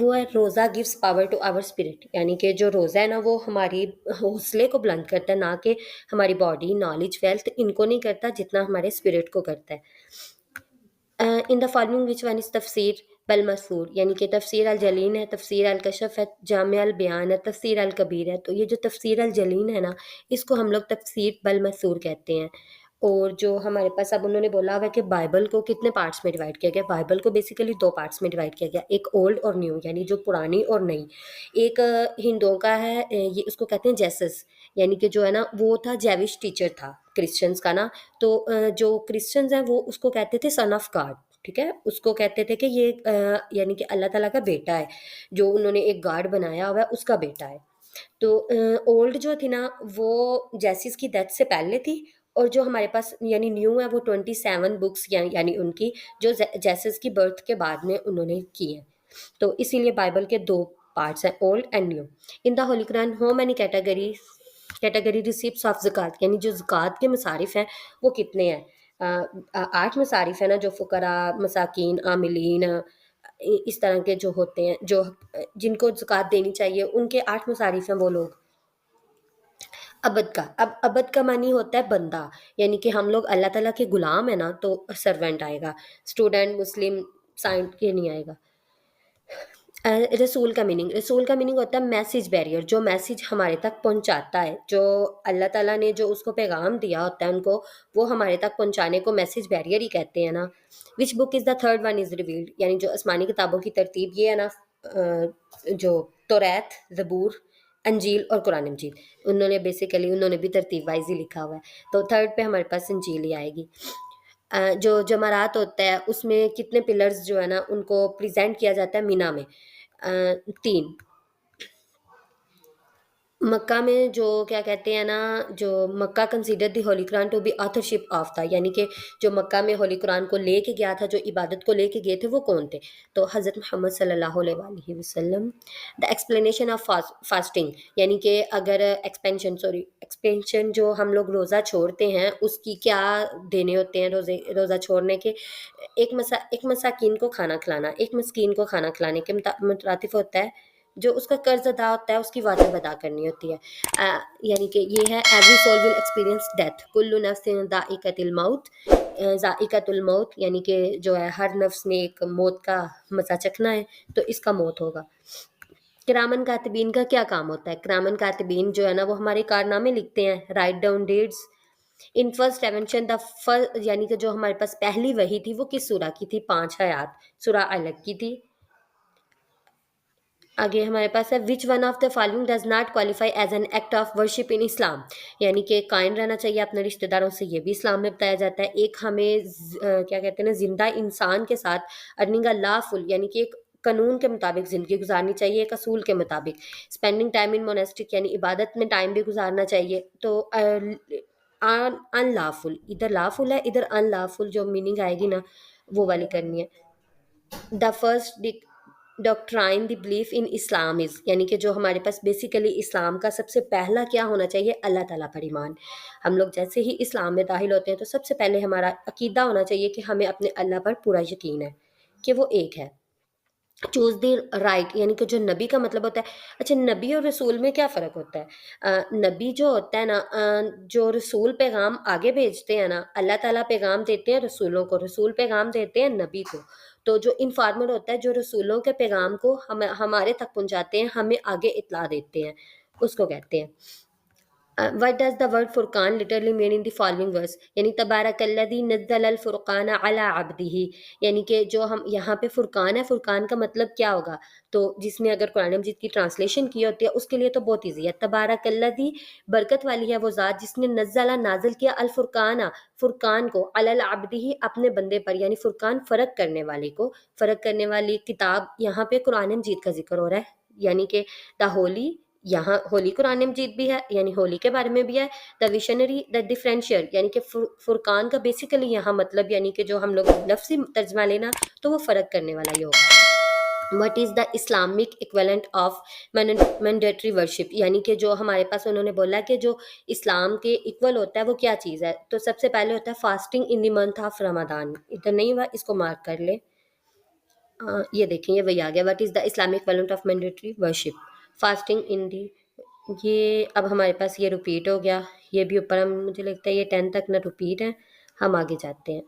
وہ ہے روزہ gives power to our spirit, یعنی کہ جو روزہ ہے نا وہ ہماری حوصلے کو بلند کرتا ہے، نہ کہ ہماری باڈی، نالج، ویلتھ ان کو نہیں کرتا جتنا ہمارے اسپرٹ کو کرتا ہے۔ ان the following which one is تفسیر بالمسور، یعنی کہ تفسیر الجلین ہے، تفسیر الکشف ہے، جامع البیان ہے، تفسیر الکبیر ہے۔ تو یہ جو تفسیر الجلین ہے نا اس کو ہم لوگ تفسیر بالمسور کہتے ہیں۔ اور جو ہمارے پاس اب انہوں نے بولا ہوا ہے کہ بائبل کو کتنے پارٹس میں ڈیوائڈ کیا گیا، بائبل کو بیسیکلی دو پارٹس میں ڈیوائڈ کیا گیا، ایک اولڈ اور نیو، یعنی جو پرانی اور نئی۔ ایک ہندوؤں کا ہے، یہ اس کو کہتے ہیں جیسس، یعنی کہ جو ہے نا وہ تھا جیوش ٹیچر تھا کرسچنس کا نا، تو جو کرسچنز ہیں وہ اس کو کہتے تھے سن آف گاڈ، ٹھیک ہے، اس کو کہتے تھے کہ یہ یعنی کہ اللہ تعالیٰ کا بیٹا ہے، جو انہوں نے ایک گاڈ بنایا ہوا ہے اس کا بیٹا ہے۔ تو اولڈ جو تھی نا وہ جیسس کی ڈیتھ سے پہلے تھی، اور جو ہمارے پاس یعنی نیو ہے وہ 27 بکس یعنی ان کی جو جیسس کی برتھ کے بعد میں انہوں نے کی ہیں۔ تو اسی لیے بائبل کے دو پارٹس ہیں، old and new. In the holy Quran how many category receipts of zakat, یعنی جو زکوٰۃ کے مصارف ہیں وہ کتنے ہیں؟ 8 مصارف ہیں نا، جو فقراء، مساکین، عاملین، اس طرح کے جو ہوتے ہیں، جو جن کو زکوٰۃ دینی چاہیے، ان کے 8 مصارف ہیں وہ لوگ۔ عبد کا، اب عبد کا معنی ہوتا ہے بندہ، یعنی کہ ہم لوگ اللہ تعالیٰ کے غلام ہیں نا تو سرونٹ آئے گا، اسٹوڈنٹ، مسلم، سائنٹ کے نہیں آئے گا۔ رسول کا میننگ ہوتا ہے میسیج بیریئر، جو میسیج ہمارے تک پہنچاتا ہے، جو اللہ تعالیٰ نے جو اس کو پیغام دیا ہوتا ہے ان کو، وہ ہمارے تک پہنچانے کو میسیج بیریئر ہی کہتے ہیں نا۔ Which book is the third one is revealed, یعنی جو آسمانی کتابوں کی ترتیب یہ ہے نا، جو توریت، زبور، انجیل اور قرآن مجید، انہوں نے بھی ترتیب وائز ہی لکھا ہوا ہے، تو تھرڈ پہ ہمارے پاس انجیل ہی آئے گی۔ جو جمعرات ہوتا ہے اس میں کتنے پلرز جو ہے نا ان کو پریزنٹ کیا جاتا ہے مینا میں، 3۔ مکہ میں جو کیا کہتے ہیں نا، جو Makkah consider the holy Quran to be authorship of تھا، یعنی کہ جو مکہ میں ہولی قرآن کو لے کے گیا تھا، جو عبادت کو لے کے گئے تھے، وہ کون تھے؟ تو حضرت محمد صلی اللہ علیہ وآلہ وسلم۔ دا ایکسپلینیشن آف فاسٹنگ، یعنی کہ اگر ایکسپینشن جو ہم لوگ روزہ چھوڑتے ہیں اس کی کیا دینے ہوتے ہیں روزہ چھوڑنے کے؟ ایک مساکین کو کھانا کھلانا، ایک مسکین کو کھانا کھلانے کے مترادف ہوتا ہے۔ جو اس کا قرض ادا ہوتا ہے اس کی واجب ادا کرنی ہوتی ہے، یعنی کہ یہ ہے every civil will experience death, کل نفس ذائقۃ الموت، ذائقۃ الموت یعنی کہ جو ہے ہر نفس نے ایک موت کا مزہ چکھنا ہے، تو اس کا موت ہوگا۔ کرامن کاتبین کا کیا کام ہوتا ہے؟ کرامن کاتبین جو ہے نا وہ ہمارے کارنامے لکھتے ہیں، write down dates. In first invention یعنی کہ جو ہمارے پاس پہلی وحی تھی وہ کس سورہ کی تھی؟ 5 آیات، سورہ الگ کی تھی۔ آگے ہمارے پاس ہے which one of the following does not qualify as an act of worship in Islam, یعنی کہ قائم رہنا چاہیے اپنے رشتہ داروں سے، یہ بھی اسلام میں بتایا جاتا ہے۔ ایک ہمیں کیا کہتے ہیں نا، زندہ انسان کے ساتھ ارننگ اے لا فل، یعنی کہ ایک قانون کے مطابق زندگی گزارنی چاہیے، ایک اصول کے مطابق۔ اسپینڈنگ ٹائم ان موناسٹک، یعنی عبادت میں ٹائم بھی گزارنا چاہیے۔ تو ان لا فل، ادھر لا فل ہے، ادھر ان لا فل، جو میننگ آئے گی نا وہ والی کرنی ہے۔ The first doctrine the belief in Islam is, یعنی کہ جو ہمارے پاس بیسیکلی اسلام کا سب سے پہلا کیا ہونا چاہیے؟ اللہ تعالیٰ پر ایمان۔ ہم لوگ جیسے ہی اسلام میں داخل ہوتے ہیں تو سب سے پہلے ہمارا عقیدہ ہونا چاہیے کہ ہمیں اپنے اللہ پر پورا یقین ہے کہ وہ ایک ہے۔ چوز دی رائٹ، یعنی کہ جو نبی کا مطلب ہوتا ہے، اچھا نبی اور رسول میں کیا فرق ہوتا ہے؟ نبی جو ہوتا ہے نا، جو رسول پیغام آگے بھیجتے ہیں نا، اللہ تعالیٰ پیغام دیتے ہیں رسولوں کو، رسول پیغام دیتے ہیں نبی کو۔ تو جو انفارمر ہوتا ہے جو رسولوں کے پیغام کو ہمارے تک پہنچاتے ہیں، ہمیں آگے اطلاع دیتے ہیں، اس کو کہتے ہیں۔ What does the word Furqan literally mean in the following verse؟ یعنی تبارک الذی نزل الفرقان علی عبدہ، یعنی کہ جو ہم یہاں پہ فرقان ہے، فرقان کا مطلب کیا ہوگا؟ تو جس نے اگر قرآن مجید کی ٹرانسلیشن کی ہوتی ہے اس کے لیے تو بہت ایزی ہے۔ تبارک الذی، برکت والی ہے وہ ذات جس نے نازل کیا الفرقان، فرقان کو، علی عبدہ، اپنے بندے پر، یعنی فرقان فرق کرنے والے کو، فرق کرنے والی کتاب، یہاں پہ قرآن مجید کا ذکر ہو رہا ہے، یعنی کہ دا ہولی، یہاں ہولی قرآن مجید بھی ہے، یعنی ہولی کے بارے میں بھی ہے۔ دا ویشنری، دا ڈفرینشیل، یعنی کہ فرقان کا بیسیکلی یہاں مطلب، یعنی کہ جو ہم لوگ لفظی ترجمہ لینا تو وہ فرق کرنے والا ہی ہوگا۔ What is the Islamic equivalent of mandatory worship, یعنی کہ جو ہمارے پاس انہوں نے بولا کہ جو اسلام کے ایکول ہوتا ہے وہ کیا چیز ہے؟ تو سب سے پہلے ہوتا ہے fasting in the month of Ramadan, ادھر نہیں ہوا، اس کو مارک کر لے۔ یہ دیکھیں یہ وہی آ گیا، what is the Islamic equivalent of mandatory worship fasting in the, یہ اب ہمارے پاس یہ رپیٹ ہو گیا، یہ بھی اوپر ہم مجھے لگتا ہے یہ 10 تک نہ رپیٹ ہے، ہم آگے جاتے ہیں۔